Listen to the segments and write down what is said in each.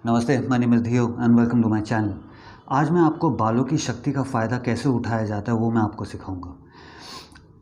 नमस्ते, my name is Dhiyo and welcome to my channel. आज मैं आपको बालों की शक्ति का फ़ायदा कैसे उठाया जाता है वो मैं आपको सिखाऊंगा।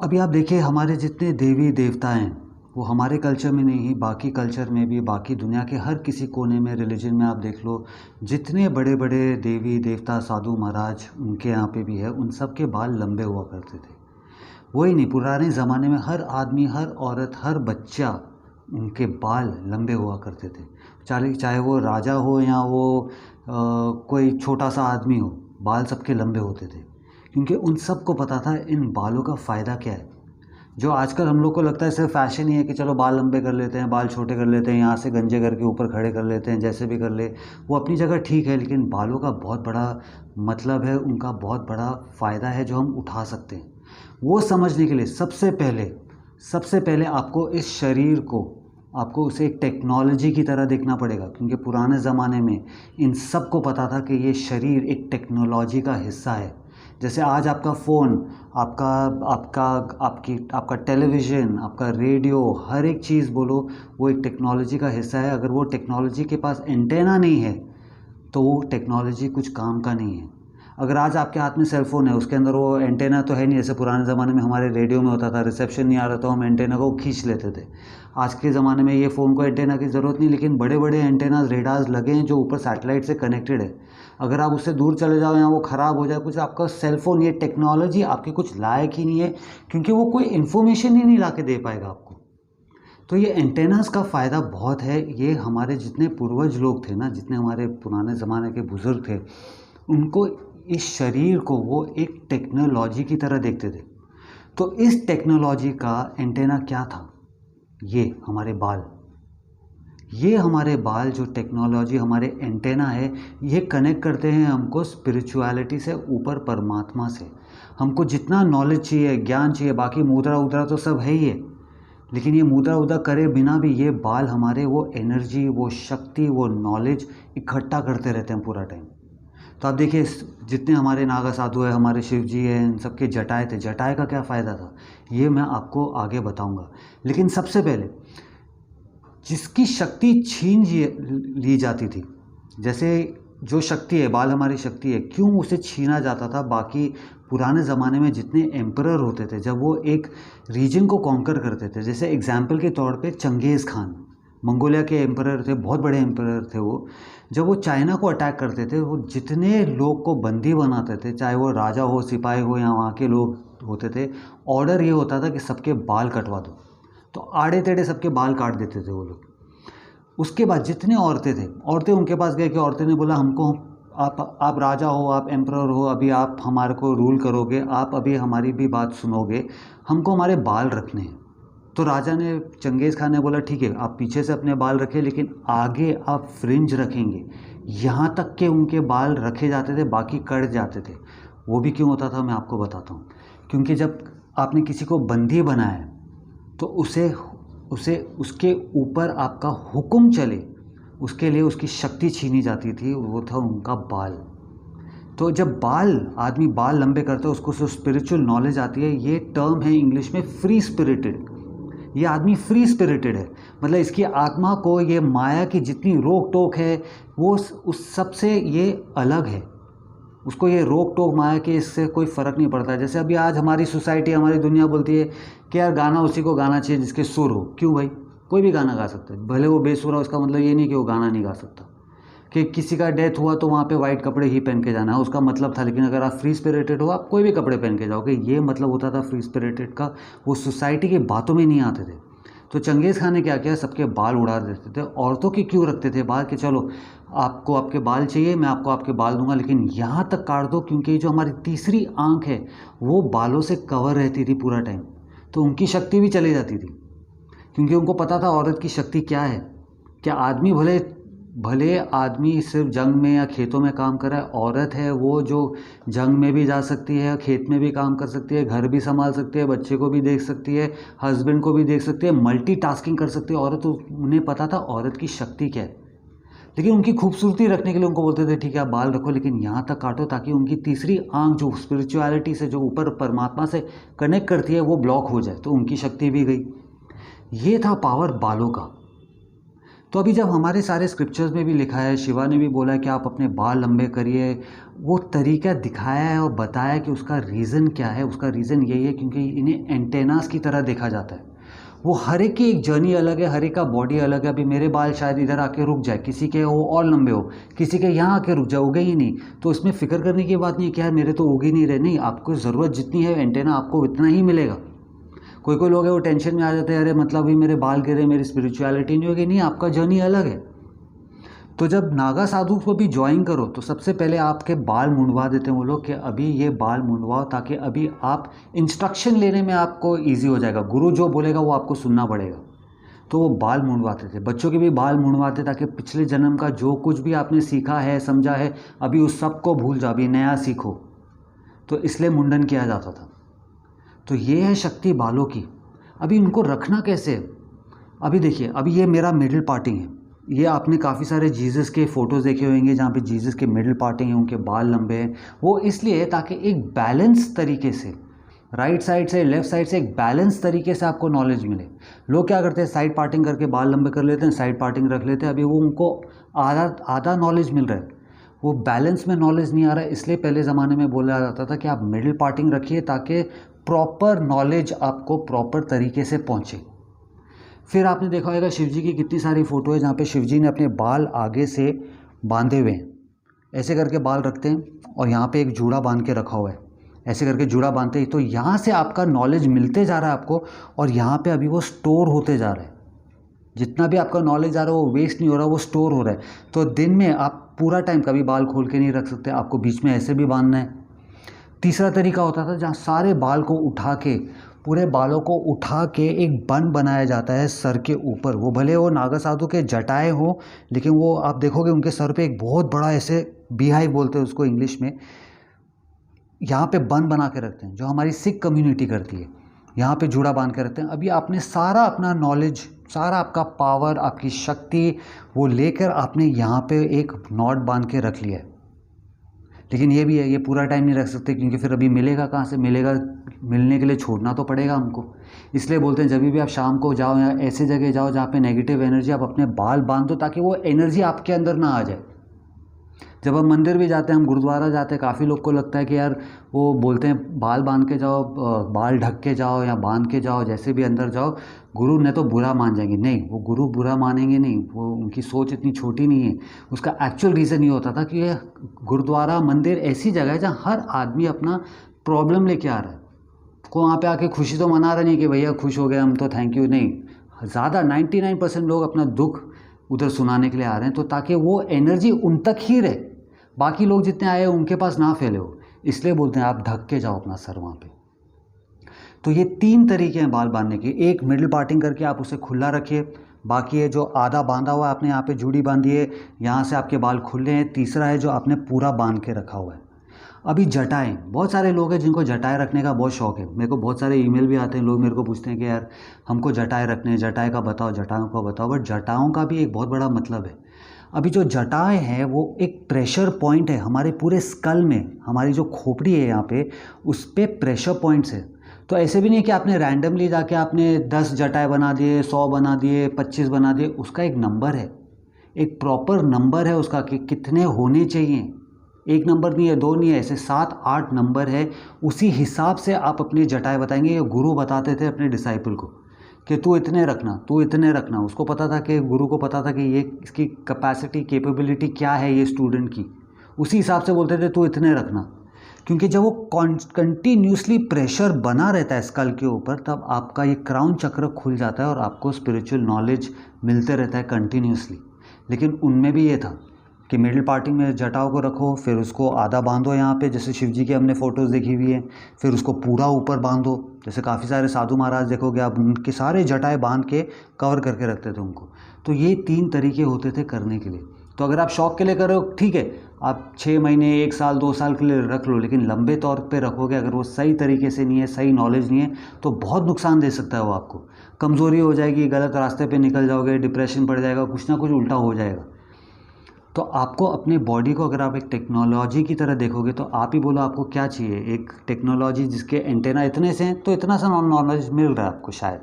अभी आप देखिए, हमारे जितने देवी देवता हैं वो हमारे कल्चर में नहीं, बाकी कल्चर में भी, बाकी दुनिया के हर किसी कोने में, रिलीजन में आप देख लो, जितने बड़े बड़े देवी देवता साधु महाराज उनके यहाँ पे भी है, उन सब के बाल लंबे हुआ करते थे। वही नहीं, पुराने ज़माने में हर आदमी, हर औरत, हर बच्चा, उनके बाल लंबे हुआ करते थे। चाहे चाहे वो राजा हो या वो कोई छोटा सा आदमी हो, बाल सबके लंबे होते थे, क्योंकि उन सबको पता था इन बालों का फ़ायदा क्या है। जो आजकल हम लोग को लगता है सिर्फ फैशन ही है कि चलो बाल लंबे कर लेते हैं, बाल छोटे कर लेते हैं, यहाँ से गंजे करके ऊपर खड़े कर लेते हैं, जैसे भी कर ले, वो अपनी जगह ठीक है, लेकिन बालों का बहुत बड़ा मतलब है, उनका बहुत बड़ा फ़ायदा है जो हम उठा सकते हैं। वो समझने के लिए सबसे पहले आपको इस शरीर को, आपको उसे एक टेक्नोलॉजी की तरह देखना पड़ेगा, क्योंकि पुराने ज़माने में इन सब को पता था कि ये शरीर एक टेक्नोलॉजी का हिस्सा है। जैसे आज आपका फ़ोन, आपका आपका आपकी आपका टेलीविज़न, आपका रेडियो, हर एक चीज़ बोलो, वो एक टेक्नोलॉजी का हिस्सा है। अगर वो टेक्नोलॉजी के पास एंटेना नहीं है तो वो टेक्नोलॉजी कुछ काम का नहीं है। अगर आज आपके हाथ में सेल फ़ोन है, उसके अंदर वो एंटेना तो है नहीं, जैसे पुराने ज़माने में हमारे रेडियो में होता था, रिसेप्शन नहीं आ रहा तो हम एंटेना को खींच लेते थे। आज के ज़माने में ये फ़ोन को एंटेना की ज़रूरत नहीं, लेकिन बड़े बड़े एंटेनाज, रेडार्स लगे हैं जो ऊपर सैटेलाइट से कनेक्टेड है। अगर आप उससे दूर चले जाओ या वो ख़राब हो जाए कुछ, आपका सेल फ़ोन, ये टेक्नोलॉजी आपके कुछ लायक ही नहीं है, क्योंकि वो कोई इन्फॉर्मेशन ही नहीं ला के दे पाएगा आपको। तो ये एंटेनास का फ़ायदा बहुत है। ये हमारे जितने पूर्वज लोग थे ना, जितने हमारे पुराने ज़माने के बुज़ुर्ग थे, उनको इस शरीर को वो एक टेक्नोलॉजी की तरह देखते थे। तो इस टेक्नोलॉजी का एंटेना क्या था? ये हमारे बाल जो टेक्नोलॉजी, हमारे एंटेना है, ये कनेक्ट करते हैं हमको स्पिरिचुअलिटी से, ऊपर परमात्मा से। हमको जितना नॉलेज चाहिए, ज्ञान चाहिए, बाकी मुद्रा उद्रा तो सब है ही है, लेकिन ये मुद्रा उद्रा करे बिना भी ये बाल हमारे वो एनर्जी, वो शक्ति, वो नॉलेज इकट्ठा करते रहते हैं पूरा टाइम। तो आप देखिए, जितने हमारे नागा साधु है, हमारे शिव जी हैं, इन सबके जटाएँ थे, जटाएँ का क्या फ़ायदा था ये मैं आपको आगे बताऊंगा। लेकिन सबसे पहले, जिसकी शक्ति छीन ली जाती थी, जैसे जो शक्ति है, बाल हमारी शक्ति है, क्यों उसे छीना जाता था? बाकी पुराने ज़माने में जितने एम्परर होते थे, जब वो एक रीजन को कॉन्कर करते थे, जैसे एग्जाम्पल के तौर पे चंगेज़ खान, मंगोलिया के एम्परर थे, बहुत बड़े एम्परर थे वो। जब वो चाइना को अटैक करते थे, वो जितने लोग को बंदी बनाते थे, चाहे वो राजा हो, सिपाही हो, या वहाँ के लोग होते थे, ऑर्डर ये होता था कि सबके बाल कटवा दो। तो आड़े टेढ़े सबके बाल काट देते थे वो लोग। उसके बाद जितने औरतें थे, औरतें उनके पास गए कि औरतें ने बोला, हमको, आप राजा हो, आप एम्परर हो, अभी आप हमारे को रूल करोगे, आप अभी हमारी भी बात सुनोगे, हमको हमारे बाल रखने हैं। तो राजा ने, चंगेज़ खान ने बोला, ठीक है, आप पीछे से अपने बाल रखें, लेकिन आगे आप फ्रिंज रखेंगे। यहाँ तक के उनके बाल रखे जाते थे, बाकी कट जाते थे। वो भी क्यों होता था मैं आपको बताता हूँ। क्योंकि जब आपने किसी को बंदी बनाया तो उसे उसे उसके ऊपर आपका हुक्म चले, उसके लिए उसकी शक्ति छीनी जाती थी, वो था उनका बाल। तो जब आदमी बाल लंबे करता है, उसको जो स्पिरिचुअल नॉलेज आती है, ये टर्म है इंग्लिश में फ्री स्पिरिटेड। ये आदमी फ्री स्पिरिटेड है, मतलब इसकी आत्मा को ये माया की जितनी रोक टोक है, वो उस सब से ये अलग है। उसको ये रोक टोक माया के इससे कोई फ़र्क नहीं पड़ता। जैसे अभी आज हमारी सोसाइटी, हमारी दुनिया बोलती है कि यार गाना उसी को गाना चाहिए जिसके सुर हो। क्यों भाई? कोई भी गाना गा सकता है, भले वो बेसुरा हो, उसका मतलब ये नहीं कि वो गाना नहीं गा सकता। कि किसी का डेथ हुआ तो वहाँ पे वाइट कपड़े ही पहन के जाना है, उसका मतलब था। लेकिन अगर आप फ्री स्पिरिटेड हो, आप कोई भी कपड़े पहन के जाओगे, ये मतलब होता था फ्री स्पिरिटेड का। वो सोसाइटी की बातों में नहीं आते थे। तो चंगेज़ खान ने क्या किया, सबके बाल उड़ा देते थे। औरतों की क्यों रखते थे बाल, कि चलो आपको आपके बाल चाहिए, मैं आपको आपके बाल दूंगा, लेकिन यहाँ तक काट दो, क्योंकि जो हमारी तीसरी आंख है वो बालों से कवर रहती थी पूरा टाइम। तो उनकी शक्ति भी चली जाती थी, क्योंकि उनको पता था औरत की शक्ति क्या है। क्या आदमी, भले भले आदमी सिर्फ जंग में या खेतों में काम कर रहा है, औरत है वो जो जंग में भी जा सकती है, खेत में भी काम कर सकती है, घर भी संभाल सकती है, बच्चे को भी देख सकती है, हस्बैंड को भी देख सकती है, मल्टीटास्किंग कर सकती है औरत। तो उन्हें पता था औरत की शक्ति क्या है। लेकिन उनकी खूबसूरती रखने के लिए उनको बोलते थे, ठीक है आप बाल रखो, लेकिन यहाँ तक काटो ताकि उनकी तीसरी आंख, जो स्पिरिचुअलिटी से, जो ऊपर परमात्मा से कनेक्ट करती है, वो ब्लॉक हो जाए, तो उनकी शक्ति भी गई। ये था पावर बालों का। तो अभी जब हमारे सारे स्क्रिप्चर्स में भी लिखा है, शिवा ने भी बोला है कि आप अपने बाल लंबे करिए, वो तरीका दिखाया है और बताया कि उसका रीज़न क्या है। उसका रीज़न यही है क्योंकि इन्हें एंटेनास की तरह देखा जाता है। वो हर एक की एक जर्नी अलग है, हर एक का बॉडी अलग है। अभी मेरे बाल शायद इधर आके रुक जाए, किसी के वो और लंबे हो, किसी के यहाँ आके रुक जाए, उगे ही नहीं। तो इसमें फ़िक्र करने की बात नहीं है कि यार मेरे तो उगे नहीं रहे। नहीं, आपको ज़रूरत जितनी है एंटेना आपको उतना ही मिलेगा। कोई कोई लोग है वो टेंशन में आ जाते हैं, अरे मतलब अभी मेरे बाल गिरे, मेरी स्पिरिचुअलिटी नहीं होगी। नहीं, आपका जर्नी अलग है। तो जब नागा साधु को भी ज्वाइन करो तो सबसे पहले आपके बाल मुंडवा देते हैं वो लोग कि अभी ये बाल मुंडवाओ, ताकि अभी आप इंस्ट्रक्शन लेने में आपको ईजी हो जाएगा। गुरु जो बोलेगा वो आपको सुनना पड़ेगा। तो वो बाल मुंडवाते थे, बच्चों के भी बाल मुंडवाते ताकि पिछले जन्म का जो कुछ भी आपने सीखा है, समझा है, अभी उस सब को भूल जाओ, अभी नया सीखो। तो इसलिए मुंडन किया जाता था। तो ये है शक्ति बालों की। अभी उनको रखना कैसे है? अभी देखिए, अभी ये मेरा मिडिल पार्टिंग है। ये आपने काफ़ी सारे जीसस के फ़ोटोज़ देखे होंगे जहाँ पे जीसस के मिडिल पार्टिंग है, उनके बाल लंबे हैं। वो इसलिए है ताकि एक बैलेंस तरीके से, राइट साइड से लेफ़्ट साइड से एक बैलेंस तरीके से आपको नॉलेज मिले। लोग क्या करते हैं, साइड पार्टिंग करके बाल लंबे कर लेते हैं, साइड पार्टिंग रख लेते हैं। अभी वो उनको आधा आधा नॉलेज मिल रहा है, वो बैलेंस में नॉलेज नहीं आ रहा है। इसलिए पहले ज़माने में बोला जाता था कि आप मिडिल पार्टिंग रखिए ताकि प्रॉपर नॉलेज आपको प्रॉपर तरीके से पहुँचे। फिर आपने देखा होगा शिव जी की कितनी सारी फ़ोटो है जहाँ पे शिव जी ने अपने बाल आगे से बांधे हुए हैं, ऐसे करके बाल रखते हैं और यहाँ पे एक जूड़ा बांध के रखा हुआ है, ऐसे करके जूड़ा बांधते हैं। तो यहाँ से आपका नॉलेज मिलते जा रहा है आपको, और यहाँ पे अभी वो स्टोर होते जा रहा है। जितना भी आपका नॉलेज आ रहा है वो वेस्ट नहीं हो रहा, वो स्टोर हो रहा है। तो दिन में आप पूरा टाइम कभी बाल खोल के नहीं रख सकते, आपको बीच में ऐसे भी बांधना है। तीसरा तरीका होता था जहाँ सारे बाल को उठा के, पूरे बालों को उठा के एक बन बनाया जाता है सर के ऊपर। वो भले वो नागा साधु के जटाएं हो, लेकिन वो आप देखोगे उनके सर पे एक बहुत बड़ा ऐसे बीहाइव बोलते हैं उसको इंग्लिश में, यहाँ पे बन बना के रखते हैं, जो हमारी सिख कम्युनिटी करती है। यहाँ पे जूड़ा बांध के रखते हैं। अभी आपने सारा अपना नॉलेज, सारा आपका पावर, आपकी शक्ति वो लेकर आपने यहाँ पे एक नॉट बांध के रख लिया है। लेकिन ये भी है, ये पूरा टाइम नहीं रख सकते क्योंकि फिर अभी मिलेगा कहाँ से, मिलेगा, मिलने के लिए छोड़ना तो पड़ेगा हमको। इसलिए बोलते हैं जब भी आप शाम को जाओ या ऐसे जगह जाओ जहाँ पे नेगेटिव एनर्जी, आप अपने बाल बांध दो ताकि वो एनर्जी आपके अंदर ना आ जाए। जब हम मंदिर भी जाते हैं, हम गुरुद्वारा जाते हैं, काफ़ी लोग को लगता है कि यार वो बोलते हैं बाल बांध के जाओ, बाल ढक के जाओ या बांध के जाओ, जैसे भी अंदर जाओ, गुरु ने तो बुरा मान जाएंगे। नहीं, वो गुरु बुरा मानेंगे नहीं, वो उनकी सोच इतनी छोटी नहीं है। उसका एक्चुअल रीज़न ये होता था कि ये गुरुद्वारा मंदिर ऐसी जगह है जहाँ हर आदमी अपना प्रॉब्लम लेके आ रहा है। को वहाँ पे आके खुशी तो मना रहा नहीं कि भैया खुश हो गए हम तो थैंक यू, नहीं, ज़्यादा 99% लोग अपना दुख उधर सुनाने के लिए आ रहे हैं, तो ताकि वो एनर्जी उन तक ही रहे, बाकी लोग जितने आए उनके पास ना फैले हो। इसलिए बोलते हैं आप ढक के जाओ अपना सर वहाँ पे। तो ये 3 तरीके हैं बाल बांधने के। एक, मिडिल पार्टिंग करके आप उसे खुला रखिए। बाकी है जो आधा बांधा हुआ है, आपने यहाँ पे जूड़ी बांधी है, यहाँ से आपके बाल खुले हैं। तीसरा है जो आपने पूरा बांध के रखा हुआ है। अभी जटाएं, बहुत सारे लोग हैं जिनको जटाएं रखने का बहुत शौक है। मेरे को बहुत सारे ईमेल भी आते हैं, लोग मेरे को पूछते हैं कि यार हमको जटाएं रखने हैं, जटाएं का बताओ, जटाओं का बताओ। बट जटाओं का भी एक बहुत बड़ा मतलब है। अभी जो जटाएं हैं वो एक प्रेशर पॉइंट है हमारे पूरे स्कल में, हमारी जो खोपड़ी है यहाँ पे, उस पर प्रेशर पॉइंट्स है। तो ऐसे भी नहीं कि आपने रैंडमली जाके आपने 10 जटाएं बना दिए, 100 बना दिए, 25 बना दिए। उसका एक नंबर है, एक प्रॉपर नंबर है उसका कि कितने होने चाहिए। एक नंबर नहीं है, 2 नहीं है, ऐसे 7-8 नंबर है। उसी हिसाब से आप अपनी जटाएं बताएंगे। ये गुरु बताते थे अपने डिसाइपल को कि तू इतने रखना, तू इतने रखना। उसको पता था कि गुरु को पता था कि ये इसकी कैपेसिटी, कैपेबिलिटी क्या है ये स्टूडेंट की। उसी हिसाब से बोलते थे तू इतने रखना, क्योंकि जब वो कंटिन्यूसली प्रेशर बना रहता है स्कल के ऊपर, तब आपका ये क्राउन चक्र खुल जाता है और आपको स्पिरिचुअल नॉलेज मिलते रहता है कंटिन्यूसली। लेकिन उनमें भी ये था कि मिडिल पार्टिंग में जटाओं को रखो, फिर उसको आधा बांधो यहाँ पे, जैसे शिव जी की हमने फ़ोटोज़ देखी हुई है। फिर उसको पूरा ऊपर बांधो, जैसे काफ़ी सारे साधु महाराज देखोगे आप, उनके सारे जटाएं बांध के कवर करके रखते थे उनको। तो ये 3 तरीके होते थे करने के लिए। तो अगर आप शौक़ के लिए कर रहे हो ठीक है, आप 6 महीने, 1 साल, 2 साल के लिए रख लो, लेकिन लंबे तौर पे रखोगे अगर वो सही तरीके से नहीं है, सही नॉलेज नहीं है, तो बहुत नुकसान दे सकता है वो आपको। कमज़ोरी हो जाएगी, गलत रास्ते पे निकल जाओगे, डिप्रेशन पड़ जाएगा, कुछ ना कुछ उल्टा हो जाएगा। तो आपको अपने बॉडी को अगर आप एक टेक्नोलॉजी की तरह देखोगे, तो आप ही बोलो आपको क्या चाहिए। एक टेक्नोलॉजी जिसके एंटेना इतने से हैं, तो इतना सा नॉलेज मिल रहा है आपको शायद,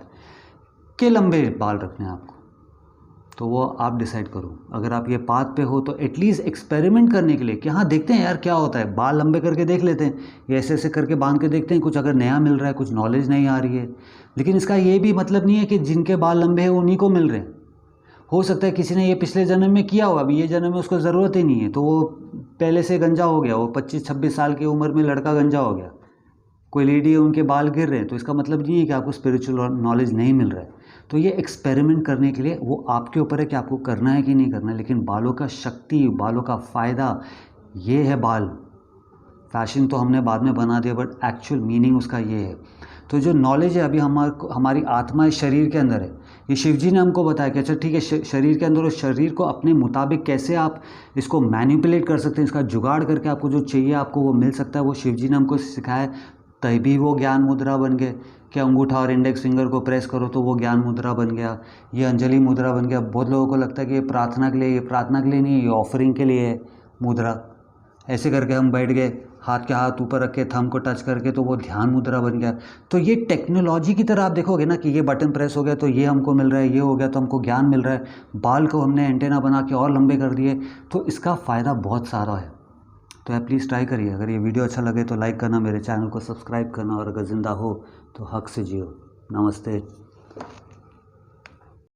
कि लंबे बाल रखने हैं आपको। तो वो आप डिसाइड करो। अगर आप ये पाथ पे हो तो एटलीस्ट एक्सपेरिमेंट करने के लिए कि हाँ देखते हैं यार क्या होता है, बाल लंबे करके देख लेते हैं, ये ऐसे ऐसे करके बांध के देखते हैं, कुछ अगर नया मिल रहा है, कुछ नॉलेज नहीं आ रही है। लेकिन इसका ये भी मतलब नहीं है कि जिनके बाल लंबे हैं उन्हीं को मिल रहे हैं। हो सकता है किसी ने ये पिछले जन्म में किया हो, अभी ये जन्म में उसको ज़रूरत ही नहीं है, तो वो पहले से गंजा हो गया, वो 25-26 साल की उम्र में लड़का गंजा हो गया। कोई लेडी है उनके बाल गिर रहे हैं, तो इसका मतलब नहीं है कि आपको स्पिरिचुअल नॉलेज नहीं मिल रहा है। तो ये एक्सपेरिमेंट करने के लिए वो आपके ऊपर है कि आपको करना है कि नहीं करना है। लेकिन बालों का शक्ति, बालों का फ़ायदा ये है। बाल फैशन तो हमने बाद में बना दिया, बट एक्चुअल मीनिंग उसका ये है। तो जो नॉलेज है अभी हमारी आत्मा इस शरीर के अंदर है, ये शिव जी ने हमको बताया कि अच्छा ठीक है, शरीर के अंदर, उस शरीर को अपने मुताबिक कैसे आप इसको मैनिपुलेट कर सकते हैं, इसका जुगाड़ करके आपको जो चाहिए आपको वो मिल सकता है, वो शिव जी ने हमको सिखाया। तभी वो ज्ञान मुद्रा बन गए कि अंगूठा और इंडेक्स फिंगर को प्रेस करो तो वो ज्ञान मुद्रा बन गया, ये अंजलि मुद्रा बन गया। बहुत लोगों को लगता है कि ये प्रार्थना के लिए, ये प्रार्थना के लिए नहीं है, ये ऑफरिंग के लिए है मुद्रा। ऐसे करके हम बैठ गए, हाथ के हाथ ऊपर रख के थंब को टच करके, तो वो ध्यान मुद्रा बन गया। तो ये टेक्नोलॉजी की तरह आप देखोगे ना कि ये बटन प्रेस हो गया तो ये हमको मिल रहा है, ये हो गया तो हमको ज्ञान मिल रहा है, बाल को हमने एंटेना बना के और लंबे कर दिए, तो इसका फ़ायदा बहुत सारा है। तो आप प्लीज़ ट्राई करिए। अगर ये वीडियो अच्छा लगे तो लाइक करना, मेरे चैनल को सब्सक्राइब करना, और अगर ज़िंदा हो तो हक से जियो। नमस्ते।